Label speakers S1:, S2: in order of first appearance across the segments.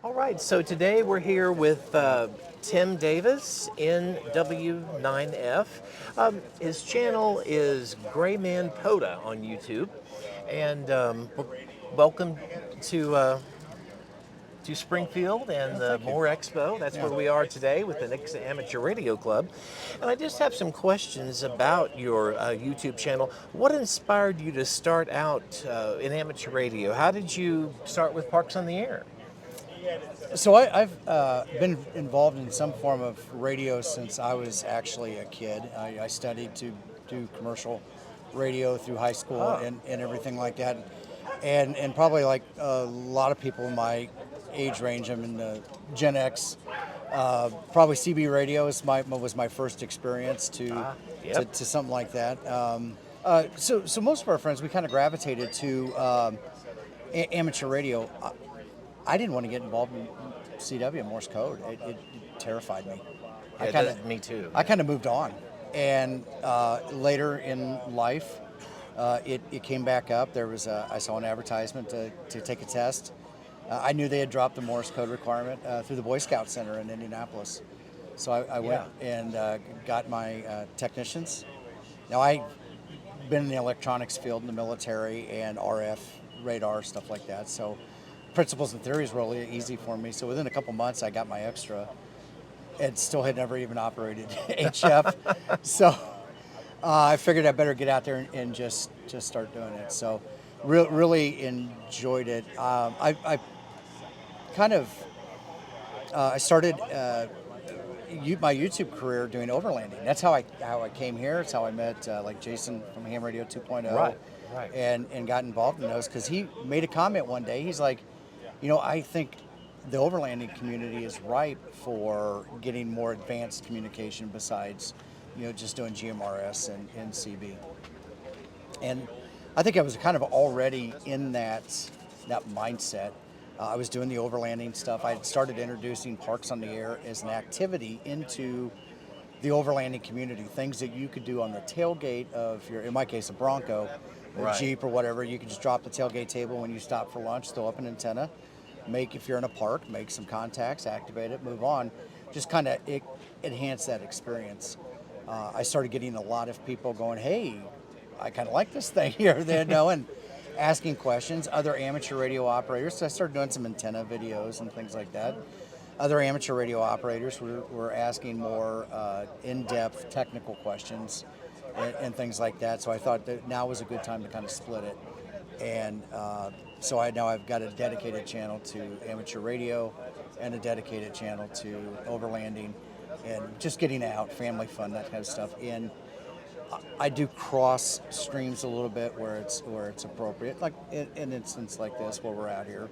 S1: All right, so today we're here with Tim Davis, NW9F. His channel is GraymanPOTA on YouTube, and welcome to Springfield and the
S2: Thank you.
S1: More Expo. That's
S2: Yeah.
S1: where we are today with the Nixon Amateur Radio Club. And I just have some questions about your YouTube channel. What inspired you to start out in amateur radio? How did you start with Parks on the Air?
S2: So I've been involved in some form of radio since I was actually a kid. I studied to do commercial radio through high school
S1: Oh,
S2: and everything like that. And probably like a lot of people in my age range, I'm in the Gen X. Probably CB radio was my first experience
S1: yep.
S2: to something like that. So most of our friends, we kind of gravitated to amateur radio. I didn't want to get involved in CW and Morse code. It terrified me.
S1: Yeah, it does me too.
S2: I kind of moved on, and later in life, it came back up. I saw an advertisement to take a test. I knew they had dropped the Morse code requirement through the Boy Scout Center in Indianapolis, so I went and got my technicians. Now I've been in the electronics field in the military and RF radar stuff like that, so principles and theories were really easy for me. So within a couple months, I got my extra, and still had never even operated HF. So I figured I better get out there and just start doing it. So really enjoyed it. I kind of I started my YouTube career doing overlanding. That's how I came here. It's how I met like Jason from Ham Radio 2.0.
S1: Right.
S2: And got involved in those because he made a comment one day. He's like, I think the overlanding community is ripe for getting more advanced communication besides, just doing GMRS and CB. And I think I was kind of already in that mindset. I was doing the overlanding stuff. I had started introducing Parks on the Air as an activity into the overlanding community. Things that you could do on the tailgate of in my case, a Bronco, a Jeep or whatever. You could just drop the tailgate table when you stop for lunch, throw up an antenna, if you're in a park, make some contacts, activate it, move on. Just kind of enhance that experience. I started getting a lot of people going, hey, I kind of like this thing here, and asking questions. Other amateur radio operators, so I started doing some antenna videos and things like that. Other amateur radio operators were asking more in-depth technical questions and things like that. So I thought that now was a good time to kind of split it. And so I've got a dedicated channel to amateur radio and a dedicated channel to overlanding and just getting out, family fun, that kind of stuff. And I do cross streams a little bit where it's appropriate, like in an instance like this where we're out here.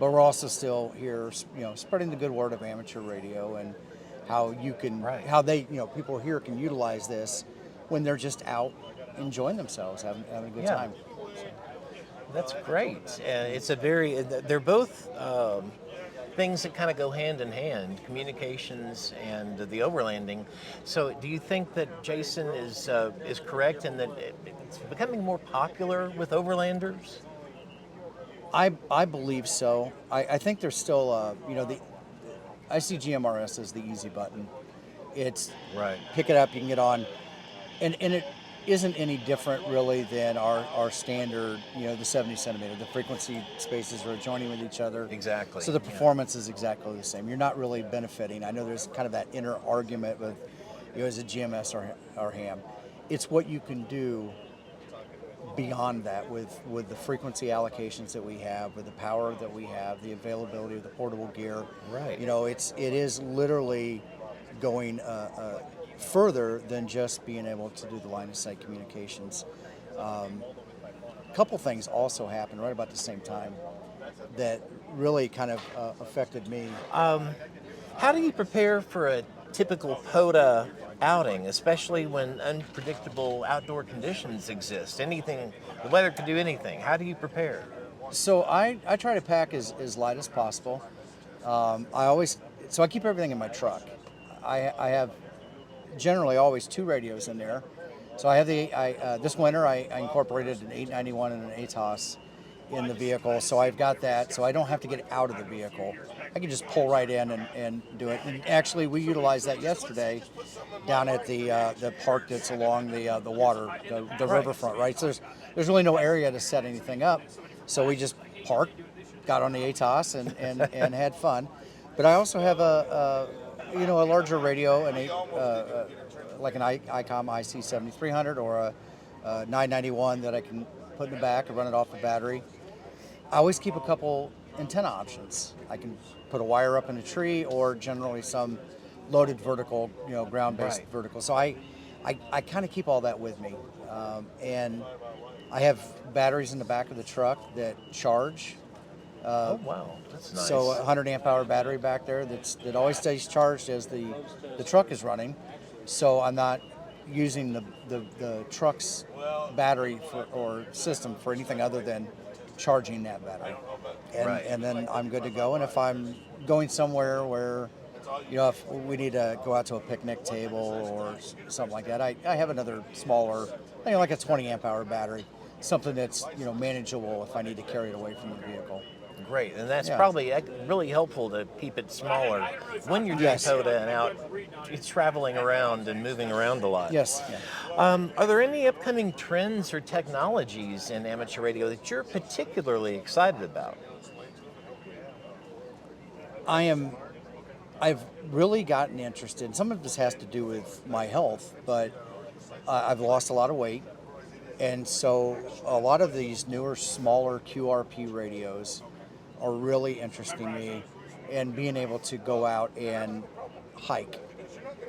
S2: But we're also still here, spreading the good word of amateur radio and how how they, people here can utilize this when they're just out enjoying themselves, having a good time.
S1: That's great. They're both things that kind of go hand in hand, communications and the overlanding. So do you think that Jason is correct in that it's becoming more popular with overlanders?
S2: I believe so. I think there's still, I see GMRS as the easy button. It's pick it up, you can get on, and it isn't any different really than our standard, the 70 centimeter. The frequency spaces are adjoining with each other.
S1: Exactly.
S2: So the performance is exactly the same. You're not really benefiting. I know there's kind of that inner argument with, is it GMS or ham? It's what you can do beyond that with the frequency allocations that we have, with the power that we have, the availability of the portable gear.
S1: Right.
S2: It is literally going further than just being able to do the line of sight communications. A couple things also happened right about the same time that really kind of affected me.
S1: How do you prepare for a typical POTA outing, especially when unpredictable outdoor conditions exist? The weather could do anything. How do you prepare?
S2: So I try to pack as light as possible. I keep everything in my truck. I have generally always two radios in there. So I have this winter I incorporated an 891 and an ATOS in the vehicle, so I've got that, so I don't have to get out of the vehicle. I can just pull right in and do it. And actually, we utilized that yesterday down at the park that's along the water, the
S1: Right.
S2: riverfront, right? So there's really no area to set anything up, so we just parked, got on the ATOS, and had fun. But I also have a larger radio, like an ICOM IC 7300 or a 991 that I can put in the back and run it off the battery. I always keep a couple antenna options. I can put a wire up in a tree or generally some loaded vertical, ground-based
S1: Right.
S2: vertical. So I kind of keep all that with me. And I have batteries in the back of the truck that charge.
S1: Oh wow, that's nice.
S2: So a 100 amp hour battery back there that always stays charged as the truck is running. So I'm not using the truck's battery or system for anything other than charging that battery.
S1: Right.
S2: And then I'm good to go. And if I'm going somewhere where, if we need to go out to a picnic table or something like that, I have another smaller, like a 20 amp hour battery, something that's, manageable if I need to carry it away from the vehicle.
S1: Great, and that's
S2: Yeah.
S1: probably really helpful to keep it smaller when you're doing
S2: Yes.
S1: POTA and out traveling around and moving around a lot.
S2: Yes. Yeah.
S1: Are there any upcoming trends or technologies in amateur radio that you're particularly excited about?
S2: I've really gotten interested. Some of this has to do with my health, but I've lost a lot of weight. And so a lot of these newer, smaller QRP radios are really interesting me, and being able to go out and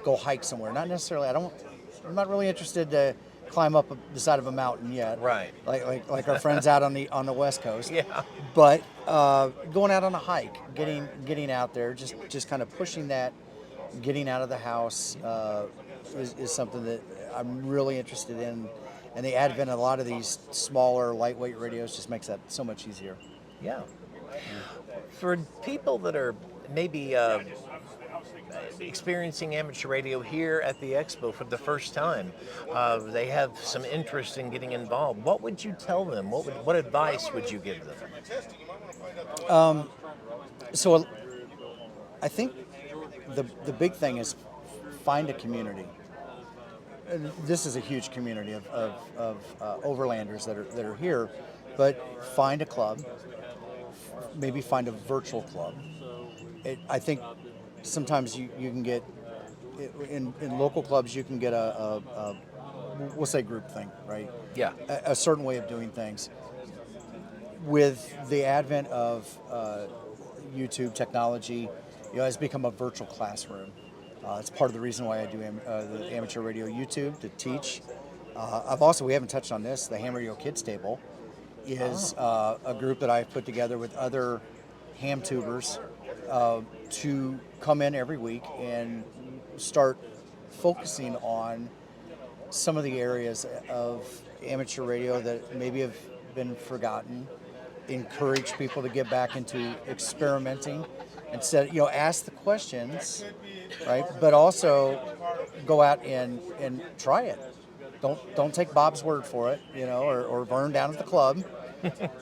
S2: go hike somewhere. Not necessarily, I'm not really interested to climb up the side of a mountain yet.
S1: Right.
S2: Like our friends out on the West Coast.
S1: Yeah.
S2: But going out on a hike, getting out there, just kind of pushing that, getting out of the house is something that I'm really interested in. And the advent of a lot of these smaller, lightweight radios just makes that so much easier.
S1: Yeah. For people that are maybe experiencing amateur radio here at the Expo for the first time, they have some interest in getting involved. What would you tell them? What advice would you give them?
S2: So I think the big thing is find a community. This is a huge community of overlanders that are here, but find a club, maybe find a virtual club. I think sometimes you can get, in local clubs, you can get we'll say group thing, right?
S1: Yeah.
S2: A certain way of doing things. With the advent of YouTube technology, it's become a virtual classroom. It's part of the reason why I do the amateur radio YouTube to teach. We haven't touched on this, the Ham Radio Kids Table is a group that I've put together with other ham tubers to come in every week and start focusing on some of the areas of amateur radio that maybe have been forgotten, encourage people to get back into experimenting. Instead, ask the questions, right? But also go out and try it. Don't take Bob's word for it, or Vern down at the club.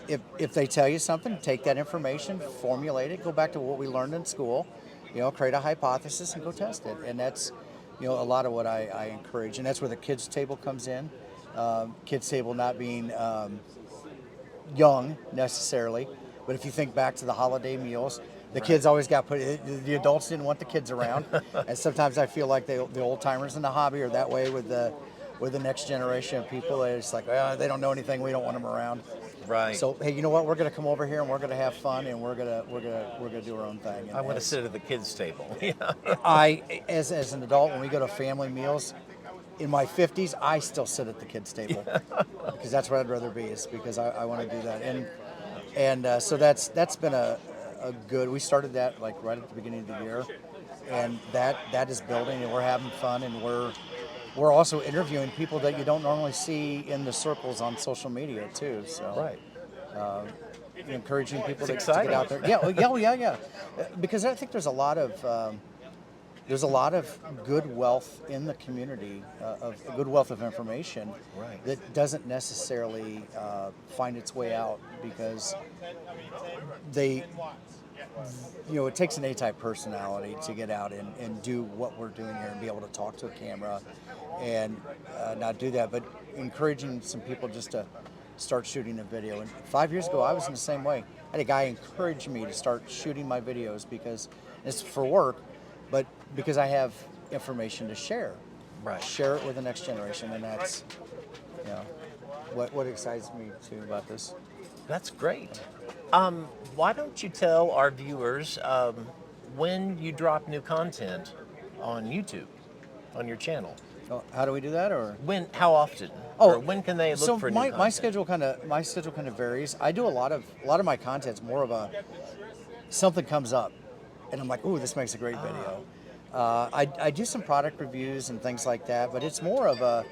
S2: If they tell you something, take that information, formulate it, go back to what we learned in school, create a hypothesis and go test it. And that's, a lot of what I encourage. And that's where the kids table comes in. Kids table not being young necessarily, but if you think back to the holiday meals, the kids always got put. The adults didn't want the kids around, and sometimes I feel like the old timers in the hobby are that way with the next generation of people. It's like, they don't know anything. We don't want them around.
S1: Right.
S2: So hey, you know what? We're going to come over here and we're going to have fun, and we're gonna do our own thing. And
S1: I want to sit at the kids' table. Yeah.
S2: As an adult, when we go to family meals, in my 50s, I still sit at the kids' table because that's where I'd rather be. Is because I want to do that, and so that's been a good. We started that like right at the beginning of the year, and that is building, and we're having fun, and we're also interviewing people that you don't normally see in the circles on social media too. So
S1: Right.
S2: Encouraging people to
S1: exciting.
S2: get out there. Yeah, yeah. Because I think there's a lot of there's a lot of good wealth in the community, of a good wealth of information
S1: Right.
S2: that doesn't necessarily find its way out because they, it takes an A-type personality to get out and do what we're doing here and be able to talk to a camera and not do that, but encouraging some people just to start shooting a video. And 5 years ago, I was in the same way. I had a guy encourage me to start shooting my videos because it's for work, but because I have information to share.
S1: Right.
S2: Share it with the next generation, and that's, what excites me too about this.
S1: That's great. Why don't you tell our viewers when you drop new content on YouTube, on your channel?
S2: Oh, how do we do that, or?
S1: When? How often?
S2: Oh,
S1: Or when can they look
S2: so
S1: for new
S2: my
S1: content?
S2: schedule kind of varies. I do a lot of my content's more of a something comes up, and I'm like, ooh, this makes a great video. I do some product reviews and things like that, but it's more of a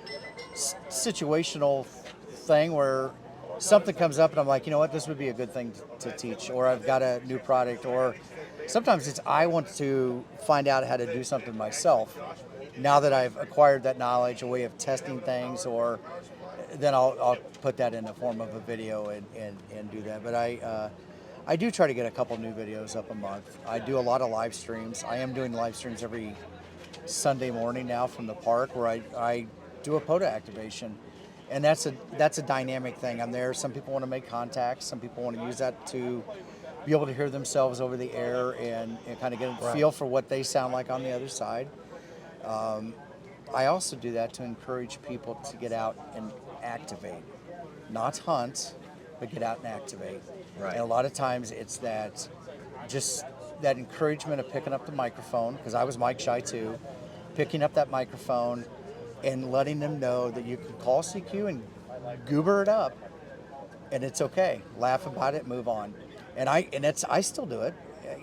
S2: situational thing where something comes up and I'm like, you know what, this would be a good thing to teach, or I've got a new product, or sometimes it's I want to find out how to do something myself. Now that I've acquired that knowledge, a way of testing things, or then I'll put that in the form of a video and do that. But I do try to get a couple new videos up a month. I do a lot of live streams. I am doing live streams every Sunday morning now from the park where I do a POTA activation. And that's a dynamic thing. I'm there. Some people want to make contacts. Some people want to use that to be able to hear themselves over the air and kind of get a feel for what they sound like on the other side. I also do that to encourage people to get out and activate, not hunt, but get out and activate.
S1: Right.
S2: And a lot of times it's just that encouragement of picking up the microphone, because I was mic shy too, picking up that microphone and letting them know that you can call CQ and goober it up, and it's okay. Laugh about it, move on. And I still do it.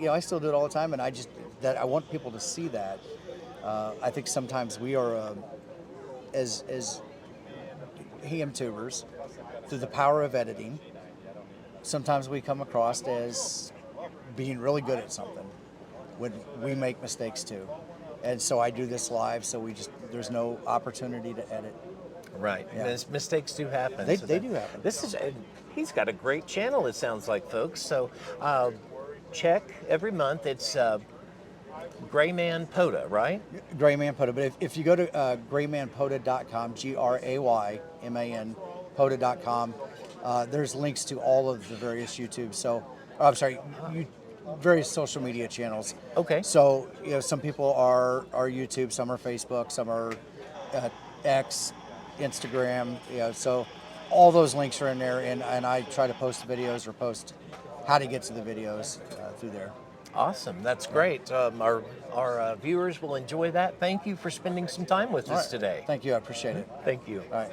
S2: I still do it all the time, and I want people to see that. I think sometimes we are, as ham tubers, through the power of editing, sometimes we come across as being really good at something when we make mistakes too. And so I do this live, so there's no opportunity to edit.
S1: Right.
S2: Yeah.
S1: Mistakes do happen.
S2: They do happen.
S1: He's got a great channel, it sounds like, folks. So check every month. It's GraymanPOTA, right?
S2: GraymanPOTA. But if you go to GraymanPOTA.com, GraymanPOTA.com, POTA.com, there's links to all of the various various social media channels.
S1: Okay.
S2: So some people are YouTube, some are Facebook, some are X, Instagram. So all those links are in there, and I try to post videos or post how to get to the videos through there.
S1: Awesome. That's great. Our viewers will enjoy that. Thank you for spending some time with us today.
S2: Thank you. I appreciate it.
S1: Thank you.
S2: All right.